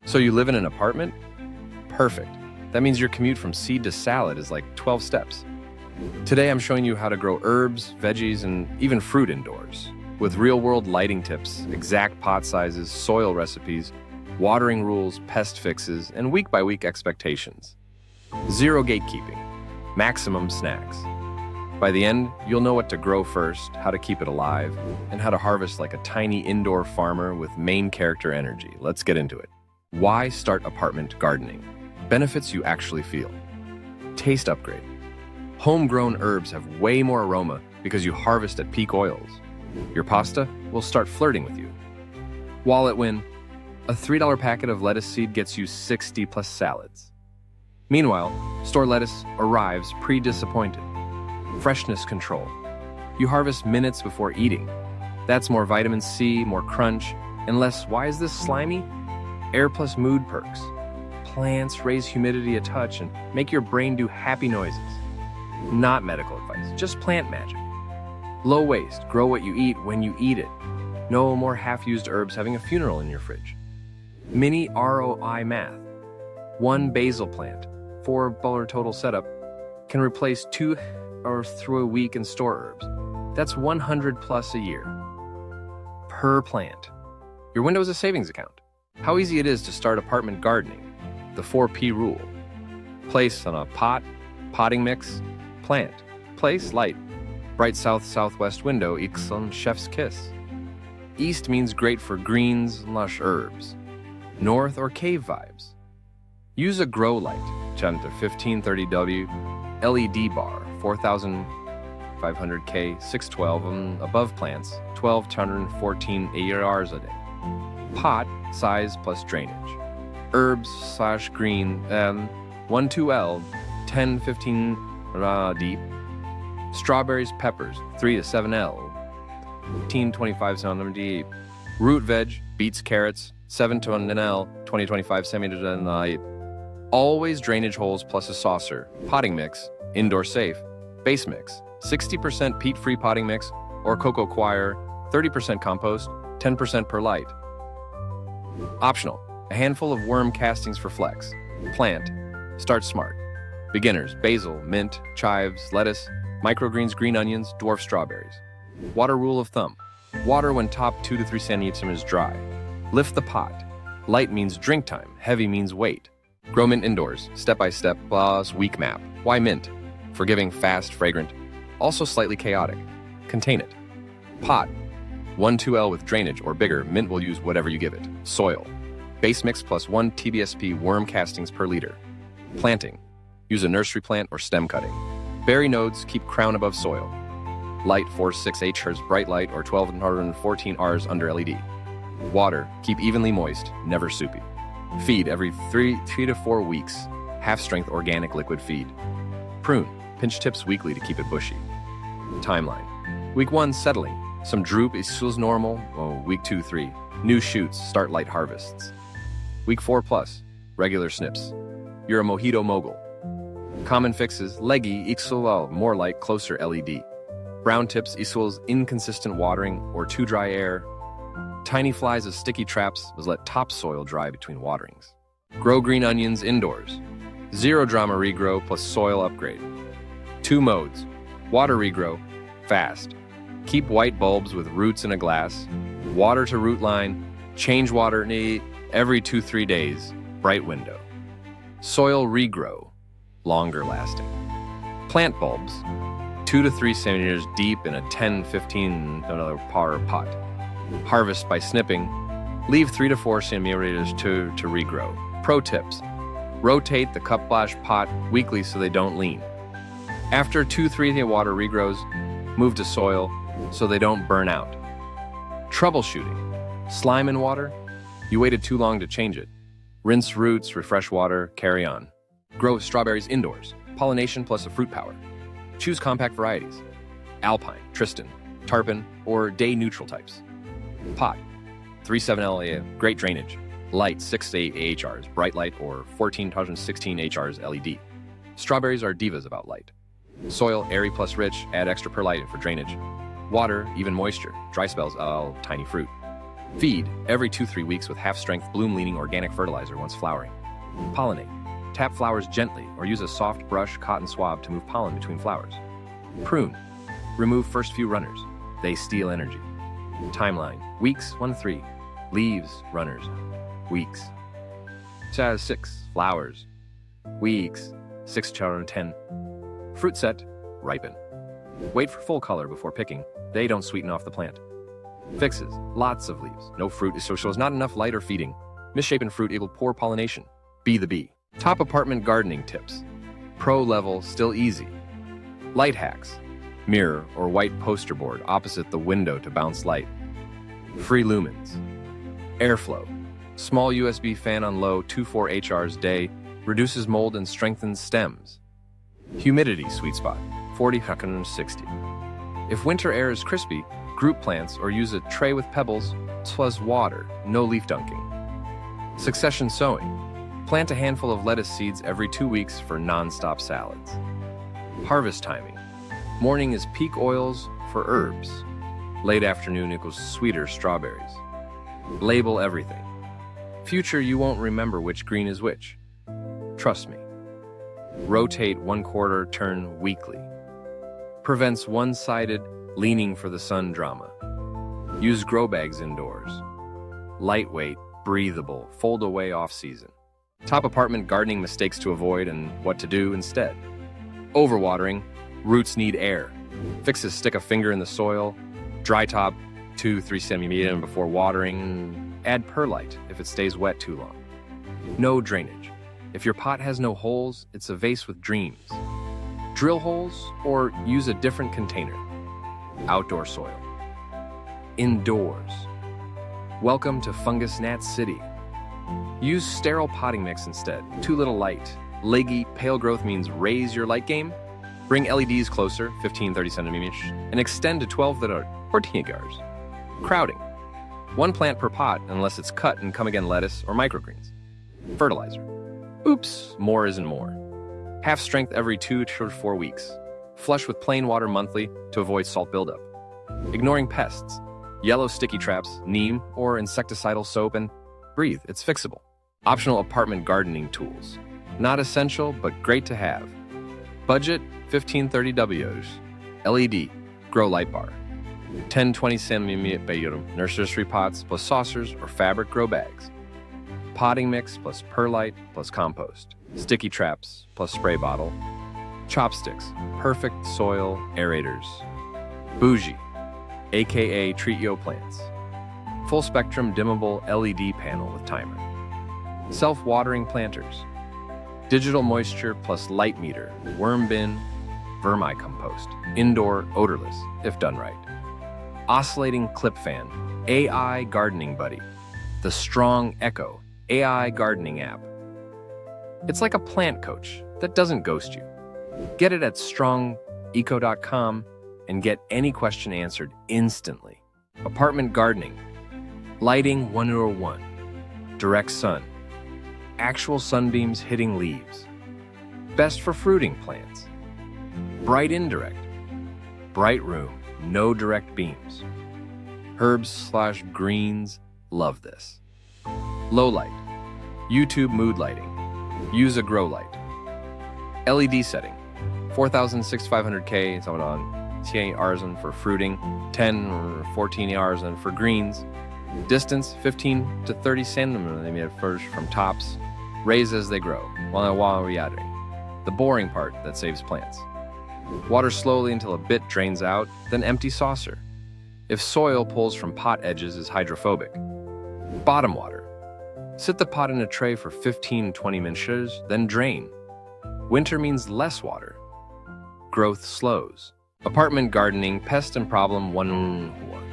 So you live in an apartment? Perfect. That means your commute from seed to salad is like 12 steps. Today I'm showing you how to grow herbs, veggies, and even fruit indoors, with real-world lighting tips, exact pot sizes, soil recipes, watering rules, pest fixes, and week-by-week expectations. Zero gatekeeping, maximum snacks. By the end, you'll know what to grow first, how to keep it alive, and how to harvest like a tiny indoor farmer with main character energy. Let's get into it. Why start apartment gardening? Benefits you actually feel. Taste upgrade. Homegrown herbs have way more aroma because you harvest at peak oils. Your pasta will start flirting with you. Wallet win. A $3 packet of lettuce seed gets you 60 plus salads. Meanwhile, store lettuce arrives pre-disappointed. Freshness control. You harvest minutes before eating. That's more vitamin C, more crunch, and less "why is this slimy?" Air plus mood perks. Plants raise humidity a touch and make your brain do happy noises. Not medical advice, just plant magic. Low waste, grow what you eat when you eat it. No more half-used herbs having a funeral in your fridge. Mini ROI math. One basil plant, $4 total setup, can replace 2 or through a week in store herbs. That's 100 plus a year. Per plant. Your window is a savings account. How easy it is to start apartment gardening. The 4P rule. Place on a pot, potting mix, plant. Place, light. Bright south-southwest window equals chef's kiss. East means great for greens, lush herbs. North or cave vibes. Use a grow light, 1530W, LED bar, 4500K, 612 above plants, 1214 ARs a day. Pot, size plus drainage. Herbs/green, 12L, 10-15 deep. Strawberries, peppers, 3 to 7L, 15-25 cm deep. Root veg, beets, carrots, 7 to 1L, 20-25 cm deep. Always drainage holes plus a saucer. Potting mix, indoor safe. Base mix, 60% peat-free potting mix or cocoa coir, 30% compost, 10% perlite. Optional, a handful of worm castings for flex. Plant, start smart. Beginners, basil, mint, chives, lettuce, microgreens, green onions, dwarf strawberries. Water rule of thumb. Water when top 2 to 3 centimeters dry. Lift the pot. Light means drink time, heavy means wait. Grow mint indoors, step-by-step, plus week map. Why mint? Forgiving, fast, fragrant. Also slightly chaotic. Contain it. Pot. 1-2L with drainage or bigger, mint will use whatever you give it. Soil. Base mix plus 1 TBSP worm castings per liter. Planting. Use a nursery plant or stem cutting. Berry nodes keep crown above soil. Light 4-6 Hz bright light or 1214 Rs under LED. Water, keep evenly moist, never soupy. Feed every 3 to 4 weeks. Half-strength organic liquid feed. Prune, pinch tips weekly to keep it bushy. Timeline. Week 1, settling. Some droop is normal. Week 2-3. New shoots, start light harvests. Week 4+, regular snips. You're a mojito mogul. Common fixes, leggy equals more light, closer LED. Brown tips equals inconsistent watering or too dry air. Tiny flies as sticky traps was let topsoil dry between waterings. Grow green onions indoors. Zero drama regrow plus soil upgrade. 2 modes. Water regrow, fast. Keep white bulbs with roots in a glass. Water to root line. Change water every 2-3 days. Bright window. Soil regrow, longer lasting. Plant bulbs, 2 to 3 centimeters deep in a 10-15 par pot. Harvest by snipping. Leave 3 to 4 centimeters to regrow. Pro tips. Rotate the cup/pot weekly so they don't lean. After 2-3 water regrows, move to soil so they don't burn out. Troubleshooting. Slime in water? You waited too long to change it. Rinse roots, refresh water, carry on. Grow strawberries indoors. Pollination plus a fruit power. Choose compact varieties. Alpine, Tristan, Tarpon, or day neutral types. Pot. 3-7L, great drainage. Light 6-8 AHRs, bright light, or 14-16 HRs LED. Strawberries are divas about light. Soil, airy plus rich, add extra perlite for drainage. Water, even moisture. Dry spells, tiny fruit. Feed every 2-3 weeks with half-strength bloom-leaning organic fertilizer once flowering. Pollinate. Tap flowers gently or use a soft brush cotton swab to move pollen between flowers. Prune. Remove first few runners. They steal energy. Timeline. Weeks 1 to 3. Leaves, runners. Weeks. 6. Flowers. Weeks. 6 to 10. Fruit set. Ripen. Wait for full color before picking. They don't sweeten off the plant. Fixes. Lots of leaves. No fruit is social. Not enough light or feeding. Misshapen fruit equal poor pollination. Be the bee. Top apartment gardening tips. Pro level, still easy. Light hacks. Mirror or white poster board opposite the window to bounce light. Free lumens. Airflow. Small USB fan on low 2-4 HRs day reduces mold and strengthens stems. Humidity sweet spot 40-60. If winter air is crispy, group plants or use a tray with pebbles plus water, no leaf dunking. Succession sowing. Plant a handful of lettuce seeds every 2 weeks for non-stop salads. Harvest timing. Morning is peak oils for herbs. Late afternoon equals sweeter strawberries. Label everything. Future you won't remember which green is which. Trust me. Rotate 1/4 turn weekly. Prevents one-sided leaning for the sun drama. Use grow bags indoors. Lightweight, breathable, fold away off-season. Top apartment gardening mistakes to avoid and what to do instead. Overwatering. Roots need air. Fixes stick a finger in the soil. Dry top 2-3 centimeters before watering. Add perlite if it stays wet too long. No drainage. If your pot has no holes, it's a vase with dreams. Drill holes or use a different container. Outdoor soil. Indoors. Welcome to Fungus Gnat City. Use sterile potting mix instead. Too little light. Leggy, pale growth means raise your light game. Bring LEDs closer, 15-30 centimeters, and extend to 12 that are 14 yards. Crowding. 1 plant per pot unless it's cut and come again lettuce or microgreens. Fertilizer. Oops, more isn't more. Half strength every 2 to 4 weeks. Flush with plain water monthly to avoid salt buildup. Ignoring pests. Yellow sticky traps, neem, or insecticidal soap, and breathe, it's fixable. Optional apartment gardening tools. Not essential, but great to have. Budget, 15-30 Ws. LED, grow light bar. 10-20 centimeter nursery pots plus saucers or fabric grow bags. Potting mix plus perlite plus compost. Sticky traps plus spray bottle. Chopsticks, perfect soil aerators. Bougie, aka treat yo plants. Full spectrum dimmable LED panel with timer. Self-watering planters. Digital moisture plus light meter, worm bin, vermicompost. Indoor odorless, if done right. Oscillating clip fan, AI gardening buddy. The Strong Echo AI gardening app. It's like a plant coach that doesn't ghost you. Get it at strongeco.com and get any question answered instantly. Apartment gardening. Lighting 101. Direct sun. Actual sunbeams hitting leaves. Best for fruiting plants. Bright indirect. Bright room, no direct beams. Herbs/greens, love this. Low light. YouTube mood lighting. Use a grow light. LED setting. 4,600K, it's on 10 arsen for fruiting, 10 or 14 arsen for greens. Distance 15 to 30 centimeters from tops. Raise as they grow, while watering. The boring part that saves plants. Water slowly until a bit drains out, then empty saucer. If soil pulls from pot edges is hydrophobic. Bottom water. Sit the pot in a tray for 15-20 minutes, then drain. Winter means less water. Growth slows. Apartment gardening, pest and problem 101.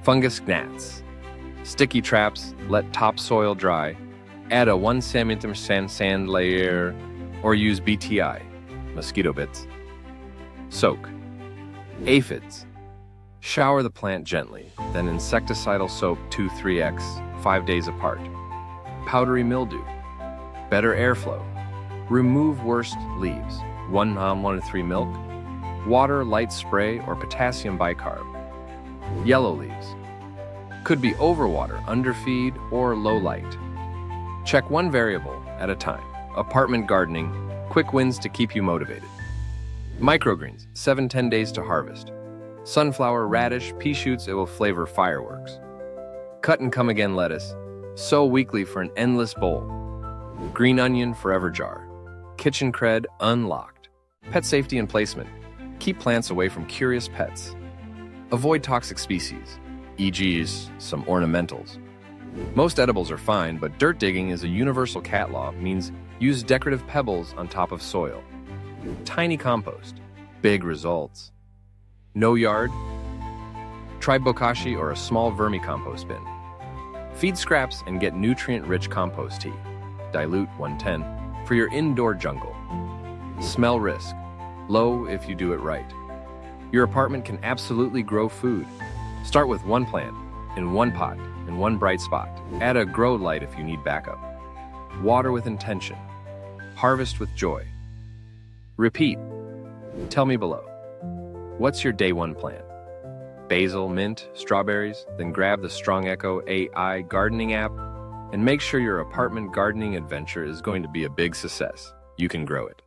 Fungus gnats. Sticky traps, let topsoil dry. Add a 1 centimeter sand layer or use BTI, mosquito bits. Soak. Aphids. Shower the plant gently, then insecticidal soap 2-3x, 5 days apart. Powdery mildew. Better airflow. Remove worst leaves. 1 to 3 milk. Water, light spray, or potassium bicarb. Yellow leaves. Could be overwater, underfeed, or low light. Check one variable at a time. Apartment gardening, quick wins to keep you motivated. Microgreens, 7-10 days to harvest. Sunflower, radish, pea shoots, it will flavor fireworks. Cut and come again lettuce, sow weekly for an endless bowl. Green onion, forever jar. Kitchen cred, unlocked. Pet safety and placement. Keep plants away from curious pets. Avoid toxic species, e.g. some ornamentals. Most edibles are fine, but dirt digging is a universal cat law, means use decorative pebbles on top of soil. Tiny compost, big results. No yard? Try bokashi or a small vermicompost bin. Feed scraps and get nutrient-rich compost tea. Dilute 110 for your indoor jungle. Smell risk, low if you do it right. Your apartment can absolutely grow food. Start with one plant, in one pot, in one bright spot. Add a grow light if you need backup. Water with intention. Harvest with joy. Repeat. Tell me below. What's your day one plan? Basil, mint, strawberries? Then grab the Strong Echo AI gardening app and make sure your apartment gardening adventure is going to be a big success. You can grow it.